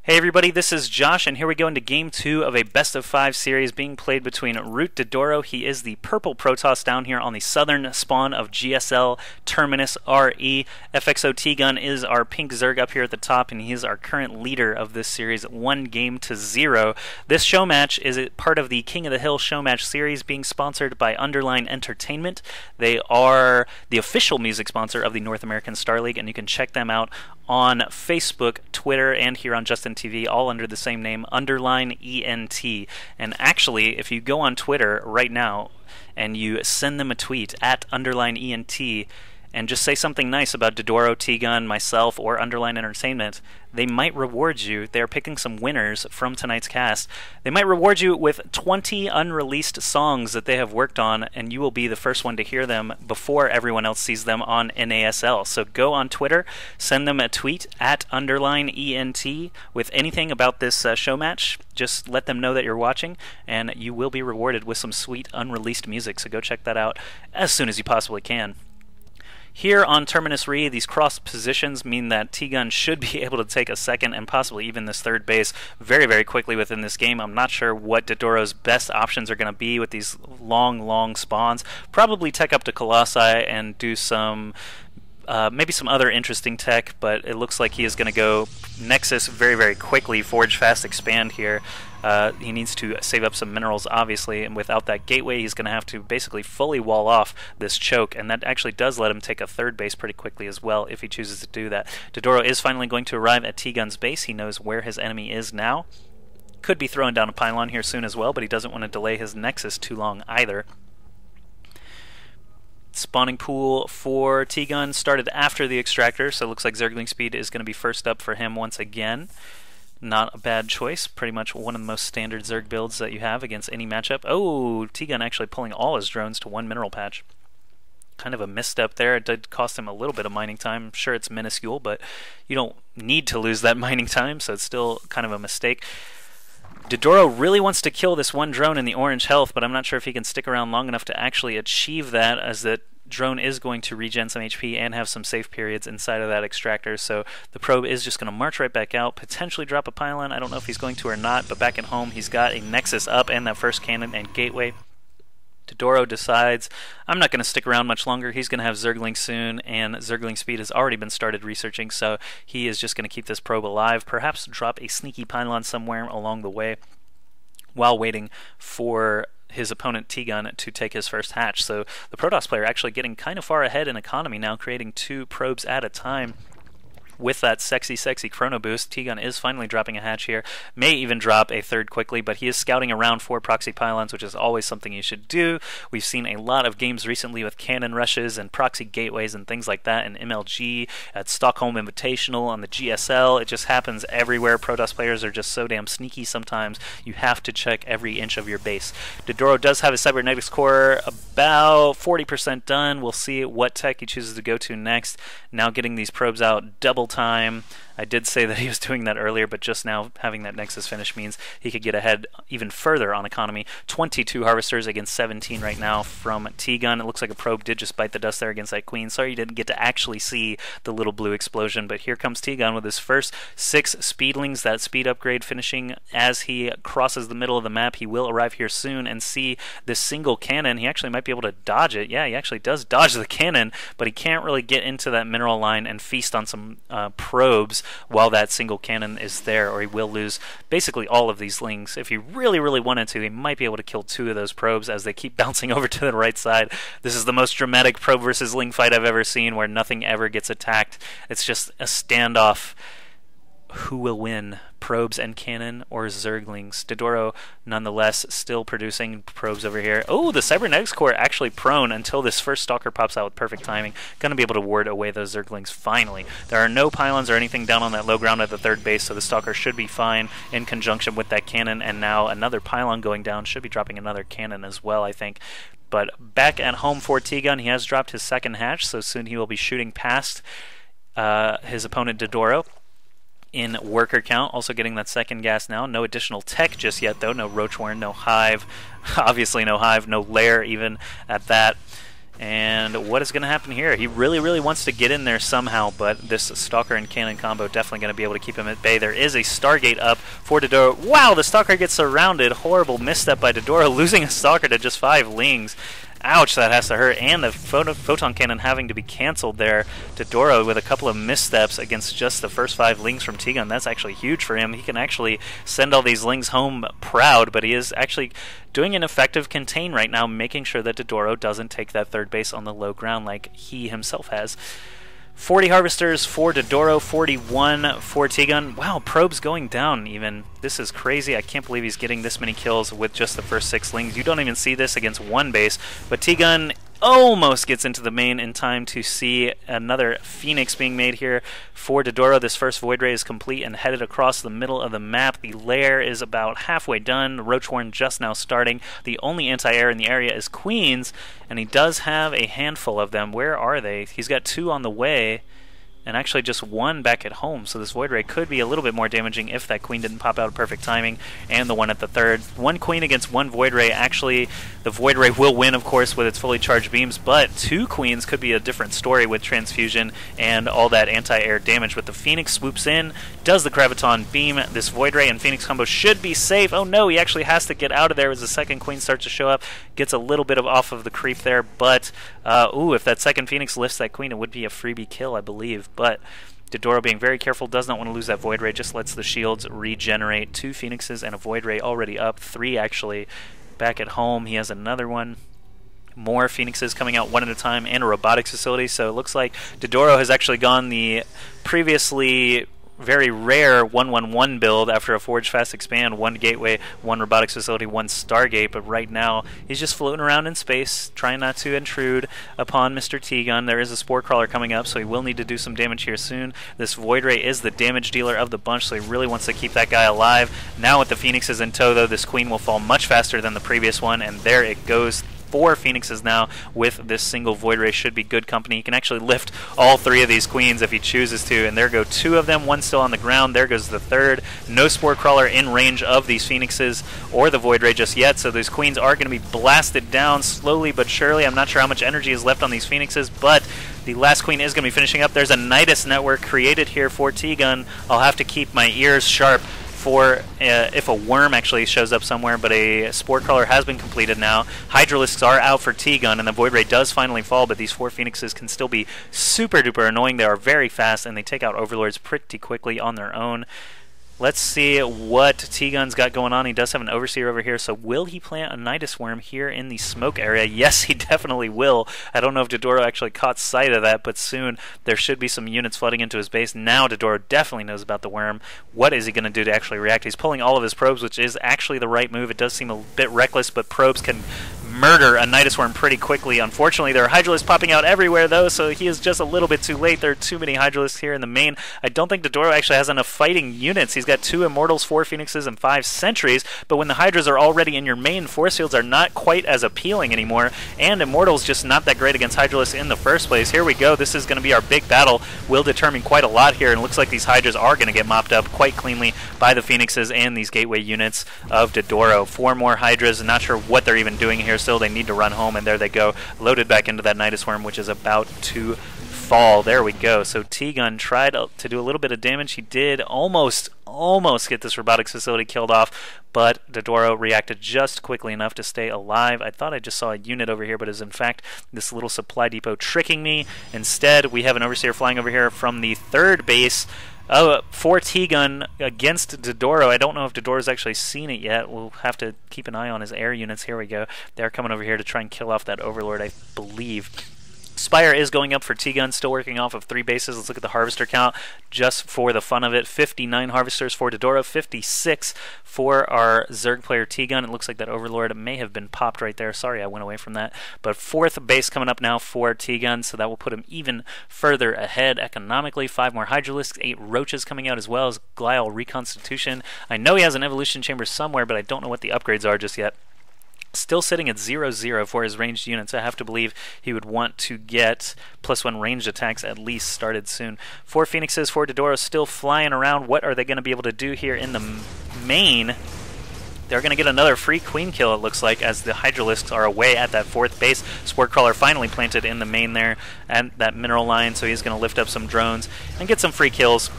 Hey everybody, this is Josh, and here we go into Game 2 of a best-of-5 series being played between Root DdoRo. He is the purple Protoss down here on the southern spawn of GSL Terminus RE. FXO tgun is our pink Zerg up here at the top, and he is our current leader of this series, 1-0. This show match is part of the King of the Hill Showmatch Series being sponsored by UnderlineENT. They are the official music sponsor of the North American Star League, and you can check them out on Facebook, Twitter, and here on Justin TV, all under the same name, UnderlineENT. And actually, if you go on Twitter right now and you send them a tweet at UnderlineENT and just say something nice about DdoRo, T-Gun, myself, or Underline Entertainment, they might reward you. They're picking some winners from tonight's cast. They might reward you with 20 unreleased songs that they have worked on, and you will be the first one to hear them before everyone else sees them on NASL. So go on Twitter, send them a tweet at UnderlineENT with anything about this show match. Just let them know that you're watching, and you will be rewarded with some sweet unreleased music. So go check that out as soon as you possibly can. Here on Terminus RE, these cross positions mean that T-Gun should be able to take a second and possibly even this third base very, very quickly within this game. I'm not sure what DdoRo's best options are going to be with these long spawns. Probably tech up to Colossi and do some maybe some other interesting tech, but it looks like he is going to go Nexus very, very quickly, forge fast, expand here. He needs to save up some minerals, obviously, and without that gateway, he's going to have to basically fully wall off this choke, and that actually does let him take a third base pretty quickly as well if he chooses to do that. DdoRo is finally going to arrive at T-Gun's base. He knows where his enemy is now. Could be throwing down a pylon here soon as well, but he doesn't want to delay his Nexus too long either. Spawning pool for T-Gun started after the extractor, so it looks like Zergling speed is going to be first up for him once again. Not a bad choice. Pretty much one of the most standard Zerg builds that you have against any matchup. Oh, T-Gun actually pulling all his drones to one mineral patch. Kind of a misstep there. It did cost him a little bit of mining time. I'm sure it's minuscule, but you don't need to lose that mining time, so it's still kind of a mistake. DdoRo really wants to kill this one drone in the orange health, but I'm not sure if he can stick around long enough to actually achieve that, as that drone is going to regen some HP and have some safe periods inside of that extractor. So the probe is just going to march right back out, potentially drop a pylon. I don't know if he's going to or not, but back at home he's got a Nexus up and that first cannon and gateway. DdoRo decides, I'm not going to stick around much longer. He's going to have Zergling soon, and Zergling speed has already been started researching, so he is just going to keep this probe alive, perhaps drop a sneaky pylon somewhere along the way while waiting for his opponent T-Gun to take his first hatch. So the Protoss player actually getting kind of far ahead in economy now, creating 2 probes at a time. With that sexy chrono boost, T-Gun is finally dropping a hatch here. May even drop a third quickly, but he is scouting around for proxy pylons, which is always something you should do. We've seen a lot of games recently with cannon rushes and proxy gateways and things like that in MLG, at Stockholm Invitational, on the GSL. It just happens everywhere. Protoss players are just so damn sneaky sometimes. You have to check every inch of your base. DdoRo does have his cybernetics core about 40% done. We'll see what tech he chooses to go to next. Now getting these probes out double time. I did say that he was doing that earlier, but just now having that Nexus finish means he could get ahead even further on economy. 22 harvesters against 17 right now from T-Gun. It looks like a probe did just bite the dust there against that queen. Sorry you didn't get to actually see the little blue explosion, but here comes T-Gun with his first 6 speedlings. That speed upgrade finishing as he crosses the middle of the map. He will arrive here soon and see this single cannon. He actually might be able to dodge it. Yeah, he actually does dodge the cannon, but he can't really get into that mineral line and feast on some probes while that single cannon is there, or he will lose basically all of these lings. If he really wanted to, he might be able to kill 2 of those probes as they keep bouncing over to the right side. This is the most dramatic probe versus ling fight I've ever seen, where nothing ever gets attacked. It's just a standoff. Who will win, probes and cannon or Zerglings? DdoRo, nonetheless, still producing probes over here. Oh, the cybernetics core actually prone until this first stalker pops out with perfect timing. Going to be able to ward away those Zerglings finally. There are no pylons or anything down on that low ground at the third base, so the stalker should be fine in conjunction with that cannon, and now another pylon going down. Should be dropping another cannon as well, I think. But back at home for T-Gun, he has dropped his second hatch, so soon he will be shooting past his opponent DdoRo in worker count, also getting that second gas now. No additional tech just yet, though. No Roach Warren, no Hive. Obviously no Hive, no Lair even at that. And what is going to happen here? He really wants to get in there somehow, but this Stalker and Cannon combo definitely going to be able to keep him at bay. There is a Stargate up for DdoRo. Wow, the Stalker gets surrounded. Horrible misstep by DdoRo, losing a Stalker to just 5 Lings. Ouch, that has to hurt. And the Photon Cannon having to be canceled there. DdoRo with a couple of missteps against just the first 5 Lings from T-Gun. That's actually huge for him. He can actually send all these Lings home proud, but he is actually doing an effective contain right now, making sure that DdoRo doesn't take that third base on the low ground like he himself has. 40 Harvesters for DdoRo, 41 for T-Gun. Wow, Probe's going down even. This is crazy. I can't believe he's getting this many kills with just the first 6 Lings. You don't even see this against one base, but T-Gun almost gets into the main in time to see another Phoenix being made here for DdoRo. This first Void Ray is complete and headed across the middle of the map. The lair is about halfway done. Roachhorn just now starting. The only anti-air in the area is Queens, and he does have a handful of them. Where are they? He's got 2 on the way, and actually just 1 back at home, so this Void Ray could be a little bit more damaging if that Queen didn't pop out at perfect timing, and the one at the third. 1 Queen against 1 Void Ray. Actually, the Void Ray will win, of course, with its fully charged beams, but 2 Queens could be a different story with Transfusion and all that anti-air damage. But the Phoenix swoops in, does the Graviton beam. This Void Ray and Phoenix combo should be safe. Oh no, he actually has to get out of there as the second Queen starts to show up. Gets a little bit of off of the creep there, but if that second Phoenix lifts that Queen, it would be a freebie kill, I believe. But DdoRo being very careful, does not want to lose that Void Ray, just lets the shields regenerate. 2 Phoenixes and a Void Ray already up, 3 actually back at home. He has another one. More Phoenixes coming out one at a time, and a robotics facility, so it looks like DdoRo has actually gone the previously very rare 1-1-1 build after a Forge Fast Expand, 1 Gateway, 1 Robotics Facility, 1 Stargate, but right now he's just floating around in space, trying not to intrude upon Mr. T-Gun. There is a Spore Crawler coming up, so he will need to do some damage here soon. This Void Ray is the damage dealer of the bunch, so he really wants to keep that guy alive. Now with the Phoenixes in tow, though, this Queen will fall much faster than the previous one, and there it goes. 4 Phoenixes now with this single Void Ray should be good company. He can actually lift all 3 of these Queens if he chooses to, and there go 2 of them, 1 still on the ground. There goes the third. No Spore Crawler in range of these Phoenixes or the Void Ray just yet, so these Queens are going to be blasted down slowly but surely. I'm not sure how much energy is left on these Phoenixes, but the last Queen is going to be finishing up. There's a Nidus network created here for T-Gun. I'll have to keep my ears sharp for if a worm actually shows up somewhere, but a Spore Crawler has been completed now. Hydralisks are out for T-Gun, and the Void Ray does finally fall, but these 4 Phoenixes can still be super duper annoying. They are very fast, and they take out Overlords pretty quickly on their own. Let's see what T-Gun's got going on. He does have an Overseer over here, so will he plant a Nidus Worm here in the smoke area? Yes, he definitely will. I don't know if DdoRo actually caught sight of that, but soon there should be some units flooding into his base. Now DdoRo definitely knows about the worm. What is he going to do to actually react? He's pulling all of his probes, which is actually the right move. It does seem a bit reckless, but probes can murder a Nidus Worm pretty quickly. Unfortunately, there are Hydralisks popping out everywhere, though, so he is just a little bit too late. There are too many Hydralisks here in the main. I don't think DdoRo actually has enough fighting units. He's got 2 Immortals, 4 Phoenixes, and 5 Sentries, but when the Hydras are already in your main, Force Fields are not quite as appealing anymore, and Immortals just not that great against Hydralisks in the first place. Here we go. This is going to be our big battle. Will determine quite a lot here, and it looks like these Hydras are going to get mopped up quite cleanly by the Phoenixes and these Gateway units of DdoRo. 4 more Hydras. Not sure what they're even doing here still. They need to run home, and there they go. Loaded back into that Nidus Worm, which is about to fall. There we go. So T-Gun tried to do a little bit of damage. He did almost get this robotics facility killed off, but DdoRo reacted just quickly enough to stay alive. I thought I just saw a unit over here, but is in fact this little supply depot tricking me. Instead, we have an Overseer flying over here from the third base for T-Gun against DdoRo. I don't know if DdoRo's actually seen it yet. We'll have to keep an eye on his air units. Here we go. They're coming over here to try and kill off that Overlord, I believe. Spire is going up for T-Gun, still working off of 3 bases. Let's look at the Harvester count just for the fun of it. 59 Harvesters for DdoRo, 56 for our Zerg player T-Gun. It looks like that Overlord may have been popped right there. Sorry, I went away from that. But 4th base coming up now for T-Gun, so that will put him even further ahead economically. 5 more Hydralisks, 8 Roaches coming out as well as Glial Reconstitution. I know he has an Evolution Chamber somewhere, but I don't know what the upgrades are just yet. Still sitting at 0-0 for his ranged units. I have to believe he would want to get +1 ranged attacks at least started soon. 4 Phoenixes for DdoRo still flying around. What are they going to be able to do here in the main? They're going to get another free queen kill, it looks like, as the Hydralisks are away at that 4th base. Spore Crawler finally planted in the main there at that mineral line, so he's going to lift up some drones and get some free kills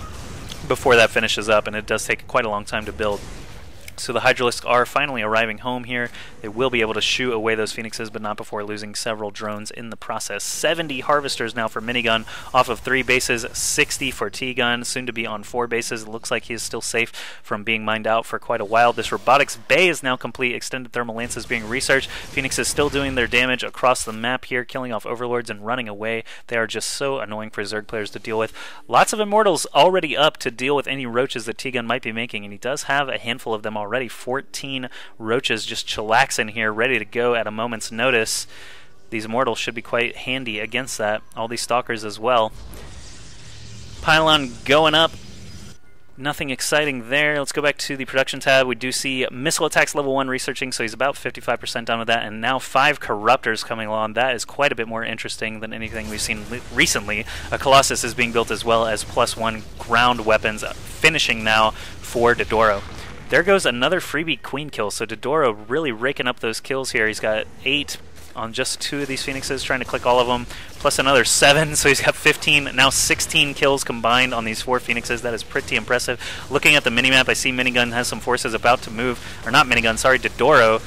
before that finishes up, and it does take quite a long time to build. So the Hydralisks are finally arriving home here. They will be able to shoot away those Phoenixes, but not before losing several drones in the process. 70 Harvesters now for Minigun off of 3 bases, 60 for T-Gun, soon to be on 4 bases. It looks like he is still safe from being mined out for quite a while. This Robotics Bay is now complete. Extended Thermal Lances being researched. Phoenix is still doing their damage across the map here, killing off Overlords and running away. They are just so annoying for Zerg players to deal with. Lots of Immortals already up to deal with any roaches that T-Gun might be making, and he does have a handful of them already. 14 roaches just chillaxing here, ready to go at a moment's notice. These Immortals should be quite handy against that. All these Stalkers as well. Pylon going up. Nothing exciting there. Let's go back to the production tab. We do see Missile Attacks level 1 researching, so he's about 55% done with that, and now 5 Corruptors coming along. That is quite a bit more interesting than anything we've seen recently. A Colossus is being built as well as +1 ground weapons, finishing now for DdoRo. There goes another freebie queen kill, so DdoRo really raking up those kills here. He's got 8 on just 2 of these Phoenixes, trying to click all of them, plus another 7, so he's got 15, now 16 kills combined on these 4 Phoenixes. That is pretty impressive. Looking at the minimap, I see Minigun has some forces about to move, or not Minigun, sorry, DdoRo.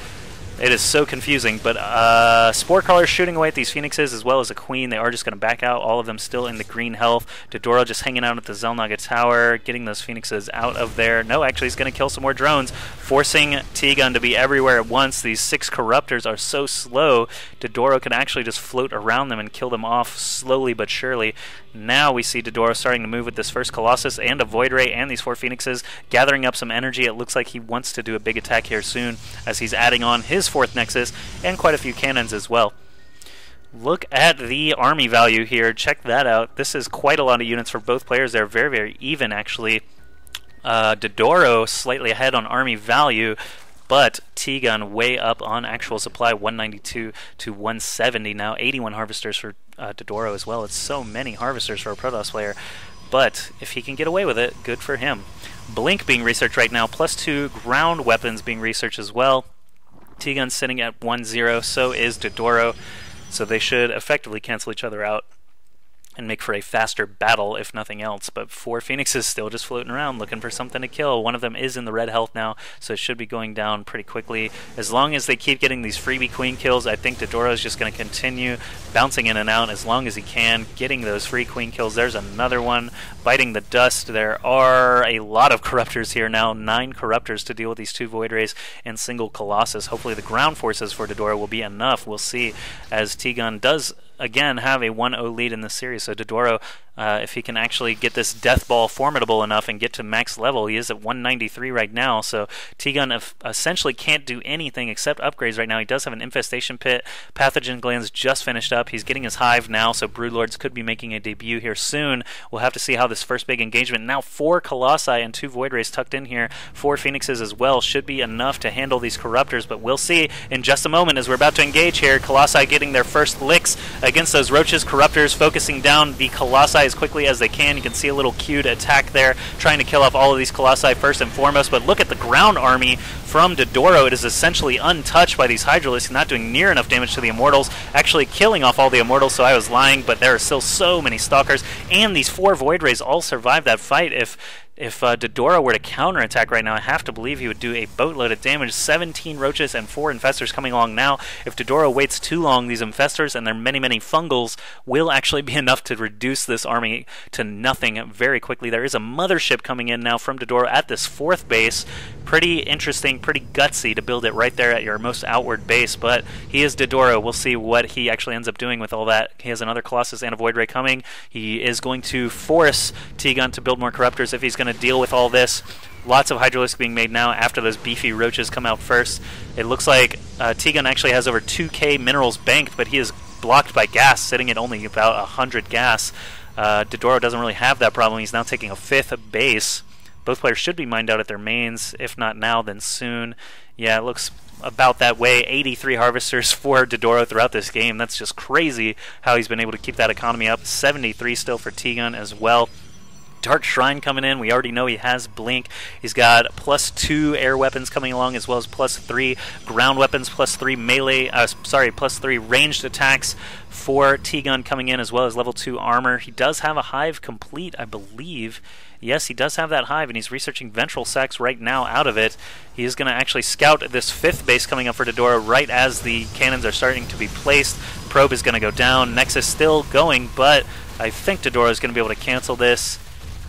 It is so confusing, but Spore Crawler shooting away at these Phoenixes as well as a Queen. They are just going to back out, all of them still in the green health. DdoRo just hanging out at the Xel'Naga Tower, getting those Phoenixes out of there. No, actually he's going to kill some more drones, forcing T-Gun to be everywhere at once. These 6 Corruptors are so slow, DdoRo can actually just float around them and kill them off slowly but surely. Now we see DdoRo starting to move with this first Colossus and a Void Ray and these 4 Phoenixes, gathering up some energy. It looks like he wants to do a big attack here soon, as he's adding on his 4th Nexus and quite a few cannons as well. Look at the army value here. Check that out. This is quite a lot of units for both players. They're very, very even, actually. DdoRo slightly ahead on army value, but T-Gun way up on actual supply, 192 to 170 now. 81 Harvesters for DdoRo as well. It's so many Harvesters for a Protoss player, but if he can get away with it, good for him. Blink being researched right now, +2 ground weapons being researched as well. T-Gun's sitting at 1-0, so is DdoRo, so they should effectively cancel each other out and make for a faster battle, if nothing else. But 4 Phoenixes still just floating around looking for something to kill. One of them is in the red health now, so it should be going down pretty quickly. As long as they keep getting these freebie queen kills, I think DdoRo is just going to continue bouncing in and out as long as he can, getting those free queen kills. There's another one biting the dust. There are a lot of Corruptors here now, 9 Corruptors to deal with these 2 Void Rays and single Colossus. Hopefully the ground forces for DdoRo will be enough. We'll see, as T-Gun does again have a 1-0 lead in this series. So DdoRo, if he can actually get this death ball formidable enough and get to max level, he is at 193 right now, so T-Gun essentially can't do anything except upgrades right now. He does have an infestation pit. Pathogen glands just finished up. He's getting his hive now, so Broodlords could be making a debut here soon. We'll have to see how this first big engagement, now 4 Colossi and 2 Void Rays tucked in here, 4 Phoenixes as well, should be enough to handle these Corruptors, but we'll see in just a moment as we're about to engage here. Colossi getting their first licks against those roaches. Corruptors focusing down the Colossi as quickly as they can. You can see a little cued attack there, trying to kill off all of these Colossi first and foremost, but look at the ground army from DdoRo. It is essentially untouched by these Hydralisks, not doing near enough damage to the Immortals, actually killing off all the Immortals, so I was lying, but there are still so many Stalkers, and these 4 Void Rays all survived that fight. If DdoRo were to counterattack right now, I have to believe he would do a boatload of damage. 17 Roaches and 4 Infestors coming along now. If DdoRo waits too long, these Infestors and their many, many Fungals will actually be enough to reduce this army to nothing very quickly. There is a Mothership coming in now from DdoRo at this 4th base. Pretty interesting, pretty gutsy to build it right there at your most outward base, but he is DdoRo. We'll see what he actually ends up doing with all that. He has another Colossus and a Void Ray coming. He is going to force T-Gun to build more Corruptors if he's going to deal with all this. Lots of Hydralisks being made now after those beefy Roaches come out first. It looks like T-Gun actually has over 2k minerals banked, but he is blocked by gas, sitting at only about 100 gas. DdoRo doesn't really have that problem. He's now taking a 5th base. Both players should be mined out at their mains. If not now, then soon. Yeah, it looks about that way. 83 Harvesters for DdoRo throughout this game. That's just crazy how he's been able to keep that economy up. 73 still for T-Gun as well. Dark Shrine coming in. We already know he has Blink. He's got +2 air weapons coming along, as well as +3 ground weapons, +3 melee, +3 ranged attacks for T-Gun coming in, as well as level 2 armor. He does have a hive complete, I believe. Yes, he does have that hive, and he's researching ventral sacs right now out of it. He is going to actually scout this 5th base coming up for DdoRo right as the cannons are starting to be placed. Probe is going to go down. Nexus still going, but I think DdoRo is going to be able to cancel this.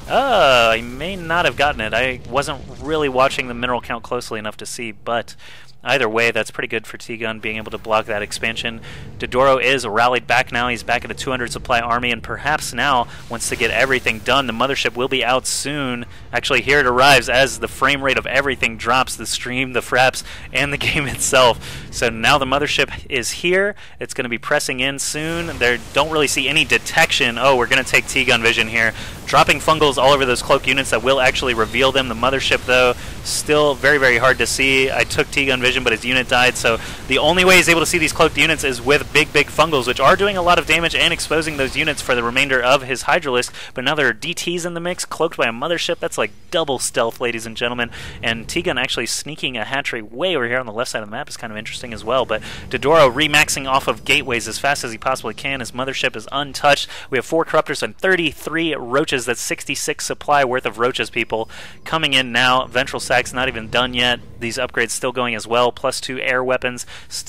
I may not have gotten it. I wasn't really watching the mineral count closely enough to see, but either way, that's pretty good for T-Gun being able to block that expansion. DdoRo is rallied back now. He's back at a 200 supply army, and perhaps now wants to get everything done. The mothership will be out soon. Actually, here it arrives as the frame rate of everything drops, the stream, the fraps, and the game itself. So now the mothership is here. It's going to be pressing in soon. They don't really see any detection. Oh, we're going to take T-Gun vision here. Dropping fungals all over those cloaked units that will actually reveal them. The mothership, though, still very, very hard to see. I took T-Gun vision, but his unit died, so the only way he's able to see these cloaked units is with big fungals, which are doing a lot of damage and exposing those units for the remainder of his Hydralisk. But now there are DTs in the mix, cloaked by a mothership. That's like double stealth, ladies and gentlemen. And T-Gun actually sneaking a hatchery way over here on the left side of the map is kind of interesting as well. But DdoRo remaxing off of gateways as fast as he possibly can. His mothership is untouched. We have 4 corruptors and 33 roaches. That's 66 supply worth of roaches, people. Coming in now. Ventral sacs not even done yet. These upgrades still going as well. +2 air weapons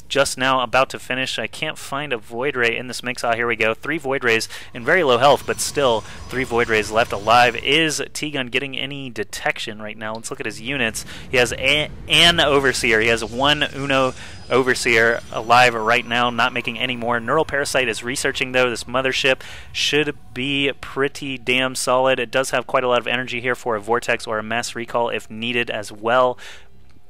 just now about to finish. I can't find a Void Ray in this mix. Ah, here we go. 3 Void Rays in very low health, but still 3 Void Rays left alive. Is T-Gun getting any detection right now? Let's look at his units. He has an Overseer. He has 1 Uno Overseer alive right now, not making any more. Neural Parasite is researching, though. This mothership should be pretty damn solid. It does have quite a lot of energy here for a Vortex or a Mass Recall if needed as well.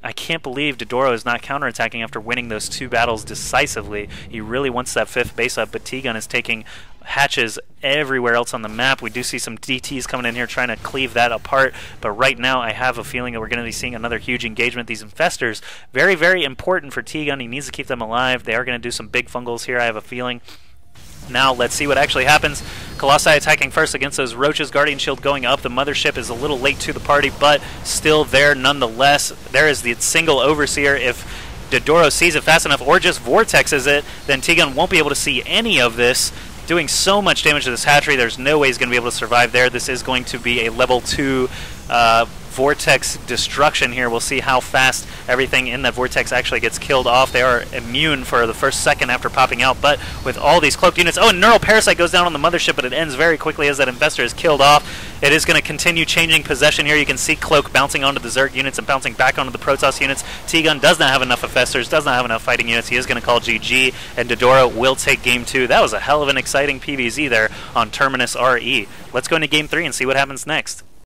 I can't believe DdoRo is not counterattacking after winning those 2 battles decisively. He really wants that 5th base up, but T-Gun is taking hatches everywhere else on the map. We do see some DTs coming in here trying to cleave that apart, but right now I have a feeling that we're going to be seeing another huge engagement. These infestors, very, very important for T-Gun. He needs to keep them alive. They are going to do some big fungals here, I have a feeling. Now, let's see what actually happens. Colossi attacking first against those roaches. Guardian Shield going up. The mothership is a little late to the party, but still there nonetheless. There is the single Overseer. If DdoRo sees it fast enough or just Vortexes it, then T-Gun won't be able to see any of this. Doing so much damage to this hatchery, there's no way he's going to be able to survive there. This is going to be a level 2 Vortex destruction here. We'll see how fast everything in that Vortex actually gets killed off. They are immune for the first second after popping out, but with all these cloaked units... Oh, and Neural Parasite goes down on the mothership, but it ends very quickly as that infestor is killed off. It is going to continue changing possession here. You can see Cloak bouncing onto the Zerg units and bouncing back onto the Protoss units. T-Gun does not have enough infestors, does not have enough fighting units. He is going to call GG, and DdoRo will take Game 2. That was a hell of an exciting PvZ there on Terminus RE. Let's go into Game 3 and see what happens next.